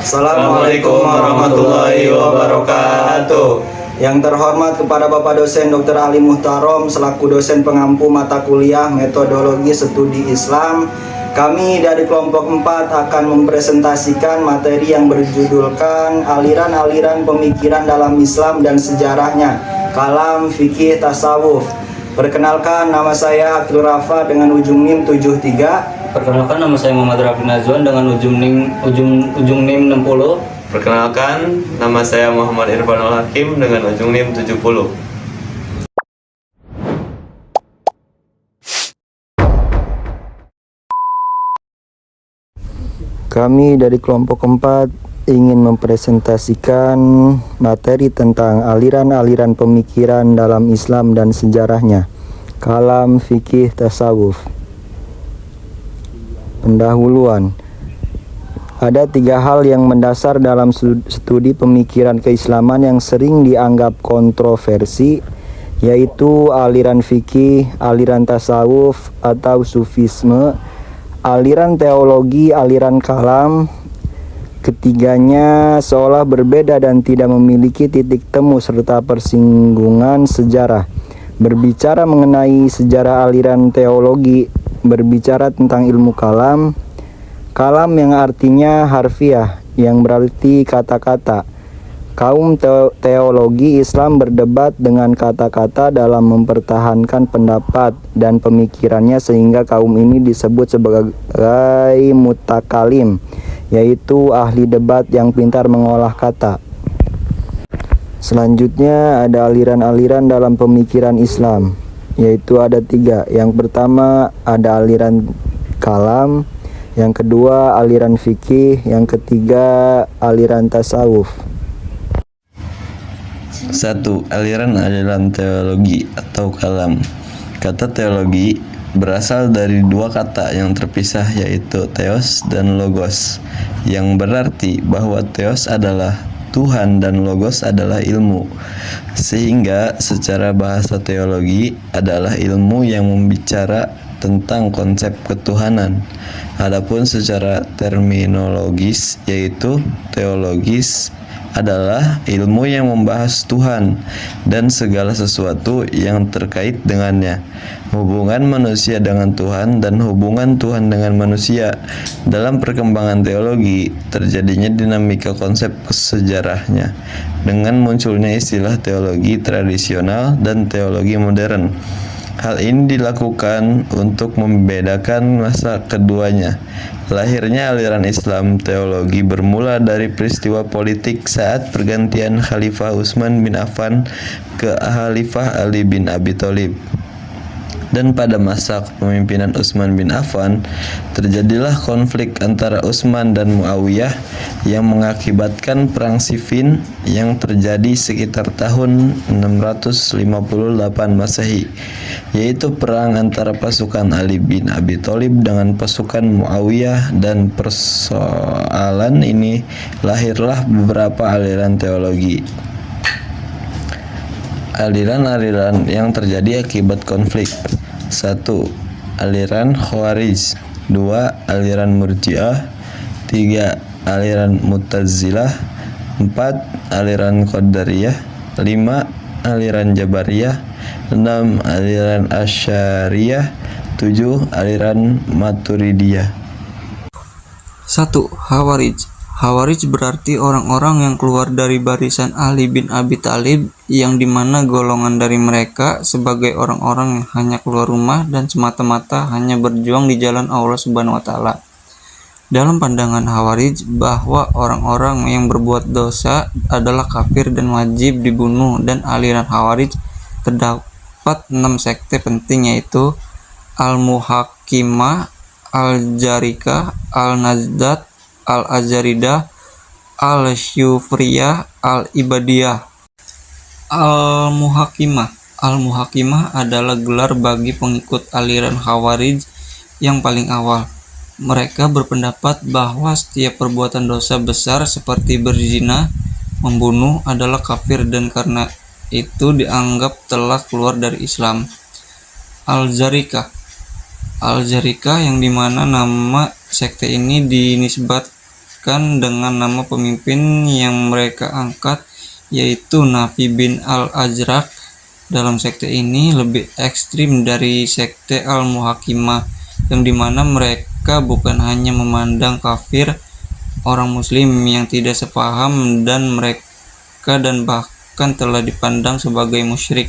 Assalamualaikum warahmatullahi wabarakatuh. Yang terhormat kepada Bapak dosen Dr. Ali Muhtarom selaku dosen pengampu mata kuliah Metodologi Studi Islam. Kami dari kelompok 4 akan mempresentasikan materi yang berjudulkan aliran-aliran pemikiran dalam Islam dan sejarahnya, kalam, fikih, tasawuf. Perkenalkan, nama saya Akil Rafa dengan ujung NIM 73. Perkenalkan, nama saya Muhammad Rafi Nazwan dengan ujung NIM 60. Perkenalkan, nama saya Muhammad Irfanul Hakim dengan ujung NIM 70. Kami dari kelompok 4 ingin mempresentasikan materi tentang aliran-aliran pemikiran dalam Islam dan sejarahnya, kalam, fikih, tasawuf. Pendahuluan. Ada 3 hal yang mendasar dalam studi pemikiran keislaman yang sering dianggap kontroversi, yaitu aliran fikih, aliran tasawuf atau sufisme, aliran teologi, aliran kalam. Ketiganya seolah berbeda dan tidak memiliki titik temu serta persinggungan sejarah. Berbicara mengenai sejarah aliran teologi, berbicara tentang ilmu kalam. Kalam yang artinya harfiah, yang berarti kata-kata. Kaum teologi Islam berdebat dengan kata-kata dalam mempertahankan pendapat dan pemikirannya sehingga kaum ini disebut sebagai mutakalim, yaitu ahli debat yang pintar mengolah kata. Selanjutnya ada aliran-aliran dalam pemikiran Islam, yaitu ada 3. Yang pertama ada aliran kalam, yang kedua aliran fikih, yang ketiga aliran tasawuf. 1. Aliran-aliran teologi atau kalam. Kata teologi berasal dari 2 kata yang terpisah, yaitu theos dan logos, yang berarti bahwa theos adalah Tuhan dan logos adalah ilmu. Sehingga secara bahasa teologi adalah ilmu yang membicara tentang konsep ketuhanan. Adapun secara terminologis, yaitu teologis adalah ilmu yang membahas Tuhan dan segala sesuatu yang terkait dengannya, hubungan manusia dengan Tuhan dan hubungan Tuhan dengan manusia. Dalam perkembangan teologi, terjadinya dinamika konsep sejarahnya dengan munculnya istilah teologi tradisional dan teologi modern. Hal ini dilakukan untuk membedakan masa keduanya. Lahirnya aliran Islam teologi bermula dari peristiwa politik saat pergantian Khalifah Utsman bin Affan ke Khalifah Ali bin Abi Thalib. Dan pada masa kepemimpinan Utsman bin Affan, terjadilah konflik antara Utsman dan Muawiyah yang mengakibatkan perang Siffin yang terjadi sekitar tahun 658 Masehi, yaitu perang antara pasukan Ali bin Abi Thalib dengan pasukan Muawiyah. Dan persoalan ini lahirlah beberapa aliran teologi. Aliran-aliran yang terjadi akibat konflik. 1. Aliran Khawarij. 2. Aliran Murji'ah. 3. Aliran Mu'tazilah. 4. Aliran Qadariyah. 5. Aliran Jabariyah. 6. Aliran Asy'ariyah. 7. Aliran Maturidiyah. 1. Khawarij. Khawarij berarti orang-orang yang keluar dari barisan Ali bin Abi Thalib, yang dimana golongan dari mereka sebagai orang-orang yang hanya keluar rumah dan semata-mata hanya berjuang di jalan Allah Subhanahu wa Ta'ala. Dalam pandangan Khawarij, bahwa orang-orang yang berbuat dosa adalah kafir dan wajib dibunuh. Dan aliran Khawarij terdapat 6 sekte penting, yaitu Al-Muhakkimah, Al-Jarikah, Al-Najdat, Al-Azaridah, Al-Syufriyah, Al-Ibadiyah. Al-Muhakkimah. Al-Muhakkimah adalah gelar bagi pengikut aliran Khawarij yang paling awal. Mereka berpendapat bahwa setiap perbuatan dosa besar seperti berzina, membunuh adalah kafir dan karena itu dianggap telah keluar dari Islam. Al-Jarikah yang dimana nama sekte ini dinisbat dijelaskan dengan nama pemimpin yang mereka angkat, yaitu Nafi bin al-Ajraq. Dalam sekte ini lebih ekstrim dari sekte Al-Muhakimah, yang dimana mereka bukan hanya memandang kafir orang muslim yang tidak sepaham dan bahkan telah dipandang sebagai musyrik.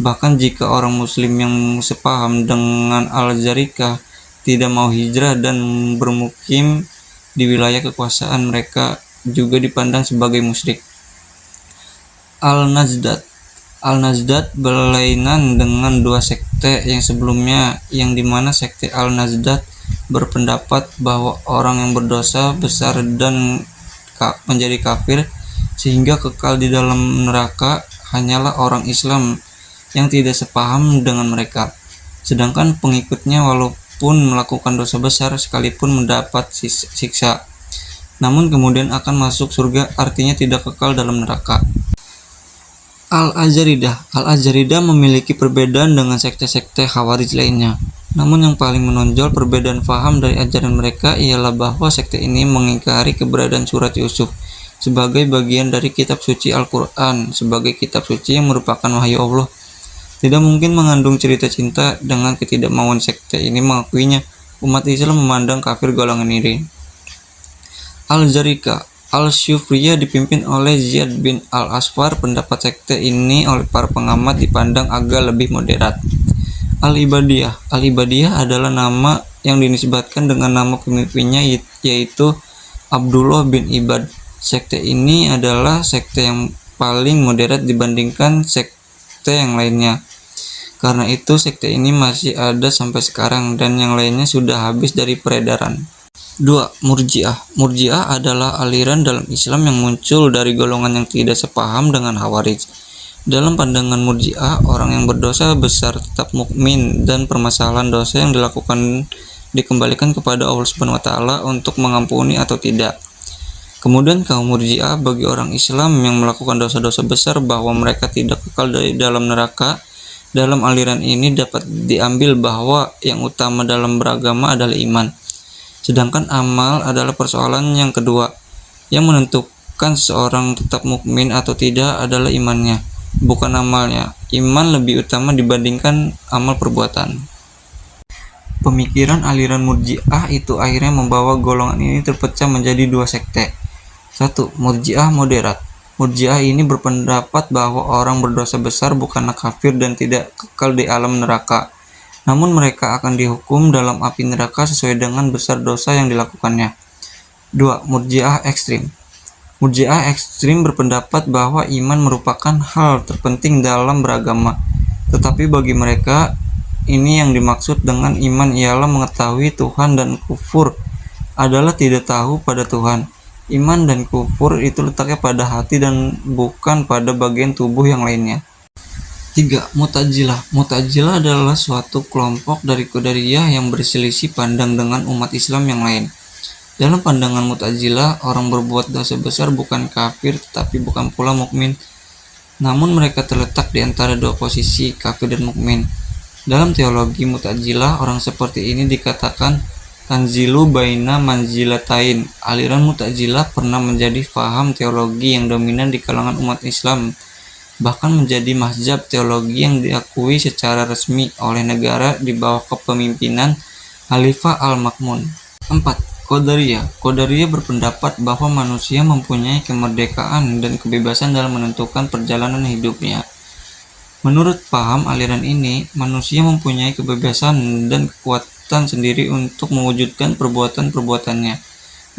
Bahkan jika orang muslim yang sepaham dengan Al-Zarikah tidak mau hijrah dan bermukim di wilayah kekuasaan mereka, juga dipandang sebagai musyrik. Al-Najdat berlainan dengan dua sekte yang sebelumnya, yang dimana sekte Al-Najdat berpendapat bahwa orang yang berdosa besar dan menjadi kafir sehingga kekal di dalam neraka hanyalah orang Islam yang tidak sepaham dengan mereka. Sedangkan pengikutnya walaupun melakukan dosa besar sekalipun mendapat siksa, namun kemudian akan masuk surga, artinya tidak kekal dalam neraka. Al-Azharidah memiliki perbedaan dengan sekte-sekte Khawarij lainnya. Namun yang paling menonjol perbedaan faham dari ajaran mereka ialah bahwa sekte ini mengingkari keberadaan surat Yusuf sebagai bagian dari kitab suci Al-Quran, sebagai kitab suci yang merupakan wahyu Allah. Tidak mungkin mengandung cerita cinta. Dengan ketidakmauan sekte ini mengakuinya, umat Islam memandang kafir golongan ini. Al-Zarikah Al-Syufriyah dipimpin oleh Ziyad bin Al-Asfar. Pendapat sekte ini oleh para pengamat dipandang agak lebih moderat. Al-Ibadiyah adalah nama yang dinisbatkan dengan nama pemimpinnya, yaitu Abdullah bin Ibad. Sekte ini adalah sekte yang paling moderat dibandingkan sekte yang lainnya. Karena itu sekte ini masih ada sampai sekarang dan yang lainnya sudah habis dari peredaran. 2. Murji'ah. Murji'ah adalah aliran dalam Islam yang muncul dari golongan yang tidak sepaham dengan Khawarij. Dalam pandangan Murji'ah, orang yang berdosa besar tetap mukmin dan permasalahan dosa yang dilakukan dikembalikan kepada Allah Subhanahu wa taala untuk mengampuni atau tidak. Kemudian kaum Murji'ah bagi orang Islam yang melakukan dosa-dosa besar bahwa mereka tidak kekal dari dalam neraka. Dalam aliran ini dapat diambil bahwa yang utama dalam beragama adalah iman. Sedangkan amal adalah persoalan yang kedua. Yang menentukan seseorang tetap mukmin atau tidak adalah imannya, bukan amalnya. Iman lebih utama dibandingkan amal perbuatan. Pemikiran aliran Murji'ah itu akhirnya membawa golongan ini terpecah menjadi dua sekte. 1. Murji'ah moderat. Murji'ah ini berpendapat bahwa orang berdosa besar bukanlah kafir dan tidak kekal di alam neraka, namun mereka akan dihukum dalam api neraka sesuai dengan besar dosa yang dilakukannya. 2. Murji'ah ekstrim. Murji'ah ekstrim berpendapat bahwa iman merupakan hal terpenting dalam beragama, tetapi bagi mereka ini yang dimaksud dengan iman ialah mengetahui Tuhan, dan kufur adalah tidak tahu pada Tuhan. Iman dan kufur itu letaknya pada hati dan bukan pada bagian tubuh yang lainnya. 3. Mu'tazilah. Mu'tazilah adalah suatu kelompok dari Qadariyah yang berselisih pandang dengan umat Islam yang lain. Dalam pandangan Mu'tazilah, orang berbuat dosa besar bukan kafir tetapi bukan pula mukmin. Namun mereka terletak di antara dua posisi, kafir dan mukmin. Dalam teologi Mu'tazilah, orang seperti ini dikatakan tanzilu baina manzilatain. Aliran Mu'tazilah pernah menjadi faham teologi yang dominan di kalangan umat Islam, bahkan menjadi mazhab teologi yang diakui secara resmi oleh negara di bawah kepemimpinan Khalifah Al-Ma'mun. 4. Qadariyah. Qadariyah berpendapat bahwa manusia mempunyai kemerdekaan dan kebebasan dalam menentukan perjalanan hidupnya. Menurut paham aliran ini, manusia mempunyai kebebasan dan kekuatan sendiri untuk mewujudkan perbuatan-perbuatannya.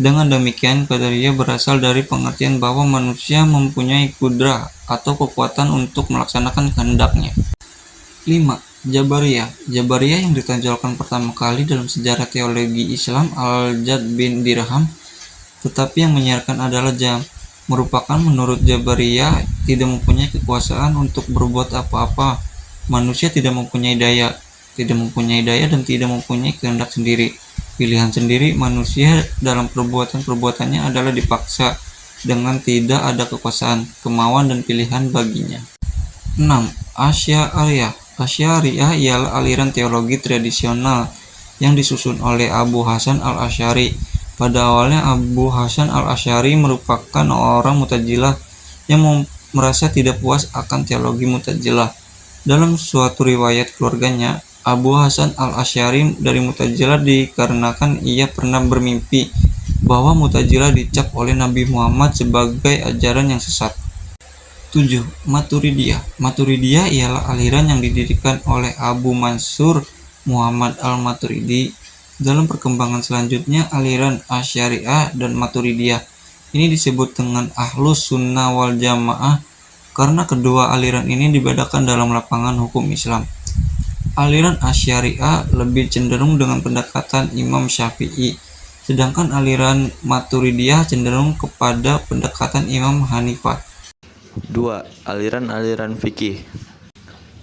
Dengan demikian, Qadariyah berasal dari pengertian bahwa manusia mempunyai kudrah atau kekuatan untuk melaksanakan kehendaknya. 5. Jabariyah. Jabariyah yang ditonjolkan pertama kali dalam sejarah teologi Islam Al-Jad bin Dirham, tetapi yang menyiarkan adalah Jam, merupakan menurut Jabariyah tidak mempunyai kekuasaan untuk berbuat apa-apa. Manusia tidak mempunyai daya dan tidak mempunyai kehendak sendiri, pilihan sendiri. Manusia dalam perbuatan-perbuatannya adalah dipaksa dengan tidak ada kekuasaan, kemauan dan pilihan baginya. 6. Asy'ariyah. Asy'ariyah ialah aliran teologi tradisional yang disusun oleh Abu Hasan al-Asy'ari. Pada awalnya Abu Hasan al-Asy'ari merupakan orang Mu'tazilah yang merasa tidak puas akan teologi Mu'tazilah. Dalam suatu riwayat keluarganya, Abu Hasan al-Asy'ari dari Mu'tazilah dikarenakan ia pernah bermimpi bahwa Mu'tazilah dicap oleh Nabi Muhammad sebagai ajaran yang sesat. 7. Maturidiyah. Maturidiyah ialah aliran yang didirikan oleh Abu Mansur Muhammad al-Maturidi. Dalam perkembangan selanjutnya, aliran Asy'ariyah dan Maturidiyah ini disebut dengan Ahlus Sunnah wal Jamaah karena kedua aliran ini dibedakan dalam lapangan hukum Islam. Aliran Asy'ariyah lebih cenderung dengan pendekatan Imam Syafi'i, sedangkan aliran Maturidiyah cenderung kepada pendekatan Imam Hanifah. 2. Aliran-aliran fikih.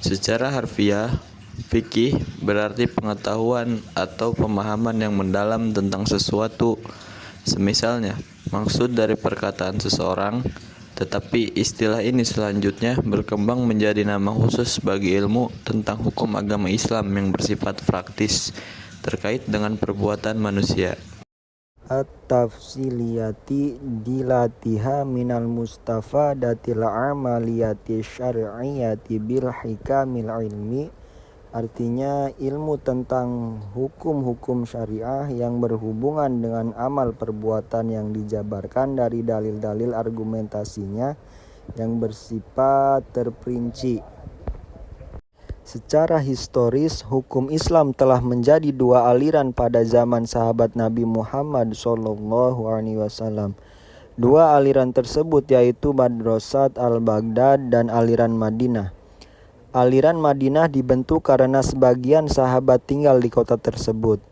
Secara harfiah, fikih berarti pengetahuan atau pemahaman yang mendalam tentang sesuatu. Semisalnya, maksud dari perkataan seseorang, tetapi istilah ini selanjutnya berkembang menjadi nama khusus bagi ilmu tentang hukum agama Islam yang bersifat praktis terkait dengan perbuatan manusia. At-tafsiliyati dilatiha minal mustafa datil amaliyati syar'iyati bil hikamil ilmi. Artinya ilmu tentang hukum-hukum syariah yang berhubungan dengan amal perbuatan yang dijabarkan dari dalil-dalil argumentasinya yang bersifat terperinci. Secara historis, hukum Islam telah menjadi dua aliran pada zaman sahabat Nabi Muhammad SAW. Dua aliran tersebut yaitu Madrasat al-Baghdad dan aliran Madinah. Aliran Madinah dibentuk karena sebagian sahabat tinggal di kota tersebut.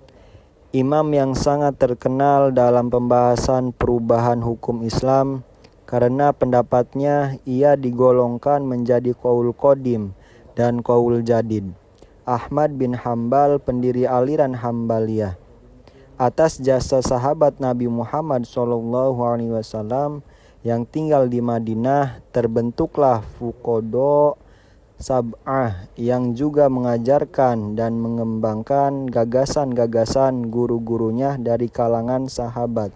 Imam yang sangat terkenal dalam pembahasan perubahan hukum Islam karena pendapatnya ia digolongkan menjadi qaul qadim dan qaul jadid. Ahmad bin Hambal, pendiri aliran Hambaliyah. Atas jasa sahabat Nabi Muhammad SAW yang tinggal di Madinah, terbentuklah fuqaha sab'ah yang juga mengajarkan dan mengembangkan gagasan-gagasan guru-gurunya dari kalangan sahabat.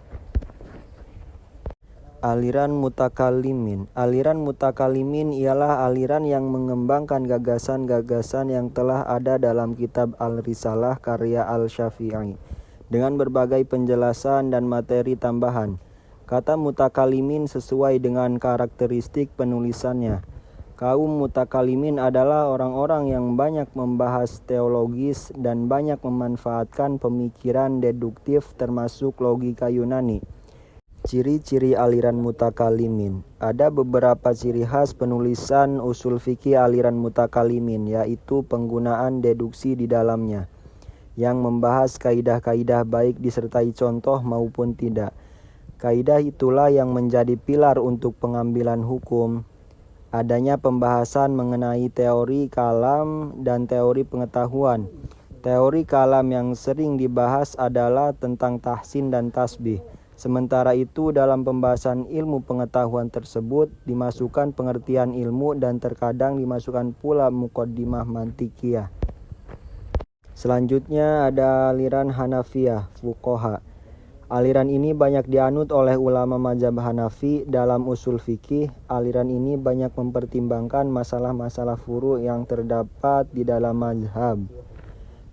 Aliran mutakalimin. Aliran mutakalimin ialah aliran yang mengembangkan gagasan-gagasan yang telah ada dalam kitab Al-Risalah karya Al-Syafi'i dengan berbagai penjelasan dan materi tambahan. Kata mutakalimin sesuai dengan karakteristik penulisannya. Kaum mutakalimin adalah orang-orang yang banyak membahas teologis dan banyak memanfaatkan pemikiran deduktif termasuk logika Yunani. Ciri-ciri aliran mutakalimin. Ada beberapa ciri khas penulisan usul fikih aliran mutakalimin, yaitu penggunaan deduksi di dalamnya, yang membahas kaidah-kaidah baik disertai contoh maupun tidak. Kaidah itulah yang menjadi pilar untuk pengambilan hukum. Adanya pembahasan mengenai teori kalam dan teori pengetahuan. Teori kalam yang sering dibahas adalah tentang tahsin dan tasbih. Sementara itu dalam pembahasan ilmu pengetahuan tersebut dimasukkan pengertian ilmu dan terkadang dimasukkan pula muqaddimah mantikiyah. Selanjutnya ada aliran Hanafiyah, fuqaha. Aliran ini banyak dianut oleh ulama mazhab Hanafi dalam usul fikih. Aliran ini banyak mempertimbangkan masalah-masalah furu' yang terdapat di dalam mazhab.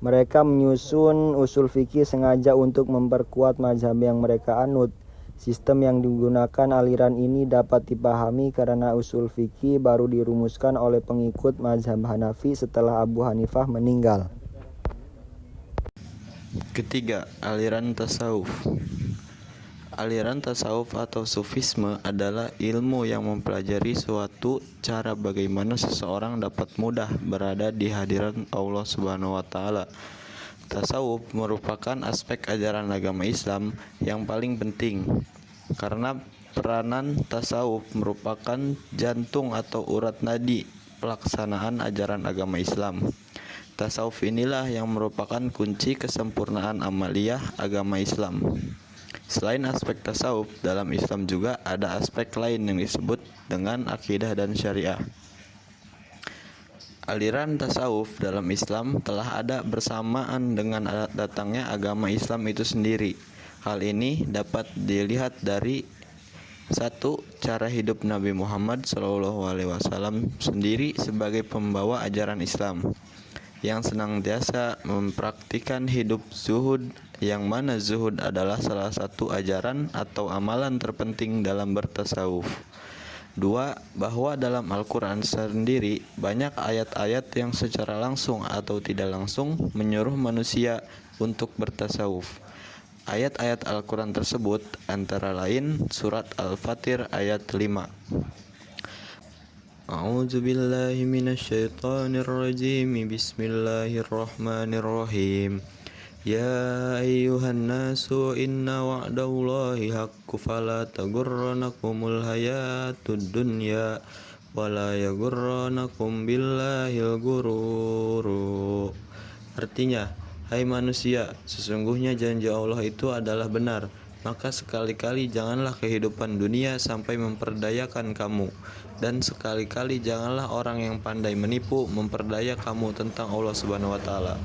Mereka menyusun usul fikih sengaja untuk memperkuat mazhab yang mereka anut. Sistem yang digunakan aliran ini dapat dipahami karena usul fikih baru dirumuskan oleh pengikut mazhab Hanafi setelah Abu Hanifah meninggal. Ketiga, aliran tasawuf. Aliran tasawuf atau sufisme adalah ilmu yang mempelajari suatu cara bagaimana seseorang dapat mudah berada di hadirat Allah Subhanahu wa taala. Tasawuf merupakan aspek ajaran agama Islam yang paling penting karena peranan tasawuf merupakan jantung atau urat nadi pelaksanaan ajaran agama Islam. Tasawuf inilah yang merupakan kunci kesempurnaan amaliyah agama Islam. Selain aspek tasawuf, dalam Islam juga ada aspek lain yang disebut dengan akidah dan syariah. Aliran tasawuf dalam Islam telah ada bersamaan dengan datangnya agama Islam itu sendiri. Hal ini dapat dilihat dari 1. Cara hidup Nabi Muhammad SAW sendiri sebagai pembawa ajaran Islam yang senantiasa mempraktikkan hidup zuhud, yang mana zuhud adalah salah satu ajaran atau amalan terpenting dalam bertasawuf. 2. Bahwa dalam Al-Quran sendiri banyak ayat-ayat yang secara langsung atau tidak langsung menyuruh manusia untuk bertasawuf. Ayat-ayat Al-Quran tersebut antara lain surat Al-Fatir ayat 5. A'udzu billahi minasyaitonir rajim. Bismillahirrahmanirrahim. Ya ayyuhan nasu inna wa'dallahi haqqu fala tagurranakumul hayatud dunya wala yagurranakum billahil gururu. Artinya, hai manusia, sesungguhnya janji Allah itu adalah benar. Maka sekali-kali janganlah kehidupan dunia sampai memperdayakan kamu, dan sekali-kali janganlah orang yang pandai menipu memperdaya kamu tentang Allah Subhanahu wa taala.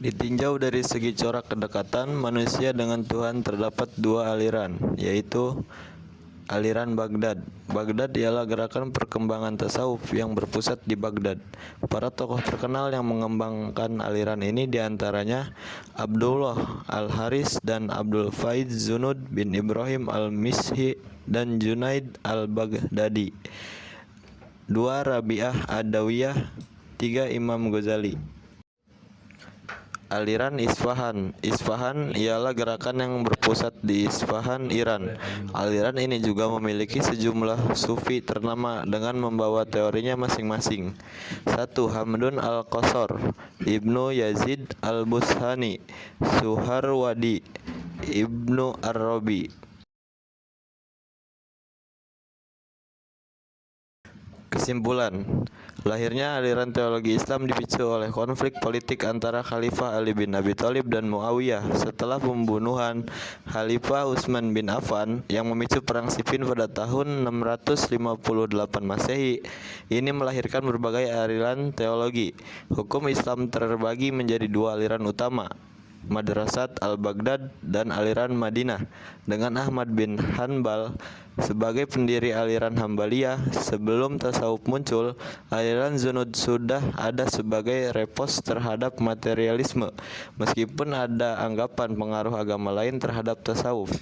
Ditinjau dari segi corak kedekatan manusia dengan Tuhan terdapat dua aliran, yaitu aliran Baghdad. Baghdad ialah gerakan perkembangan tasawuf yang berpusat di Baghdad. Para tokoh terkenal yang mengembangkan aliran ini diantaranya Abdullah Al-Haris dan Abdul Faiz Zunud bin Ibrahim Al-Mishi dan Junaid Al-Baghdadi. 2. Rabi'ah Adawiyah. 3. Imam Ghazali. Aliran Isfahan. Isfahan ialah gerakan yang berpusat di Isfahan, Iran. Aliran ini juga memiliki sejumlah sufi ternama dengan membawa teorinya masing-masing. 1. Hamdun Al-Qasar, Ibnu Yazid Al-Bushani, Suharwadi, Ibnu Arabi. Kesimpulan, lahirnya aliran teologi Islam dipicu oleh konflik politik antara Khalifah Ali bin Abi Thalib dan Muawiyah setelah pembunuhan Khalifah Utsman bin Affan yang memicu perang Siffin pada tahun 658 Masehi. Ini melahirkan berbagai aliran teologi. Hukum Islam terbagi menjadi dua aliran utama, Madrasat Al-Baghdad dan aliran Madinah, dengan Ahmad bin Hanbal sebagai pendiri aliran Hambaliyah. Sebelum tasawuf muncul, aliran Zunud sudah ada sebagai respons terhadap materialisme, meskipun ada anggapan pengaruh agama lain terhadap tasawuf.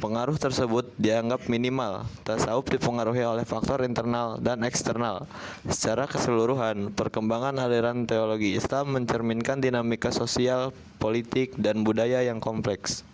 Pengaruh tersebut dianggap minimal. Tasawuf dipengaruhi oleh faktor internal dan eksternal. Secara keseluruhan, perkembangan aliran teologi Islam mencerminkan dinamika sosial, politik, dan budaya yang kompleks.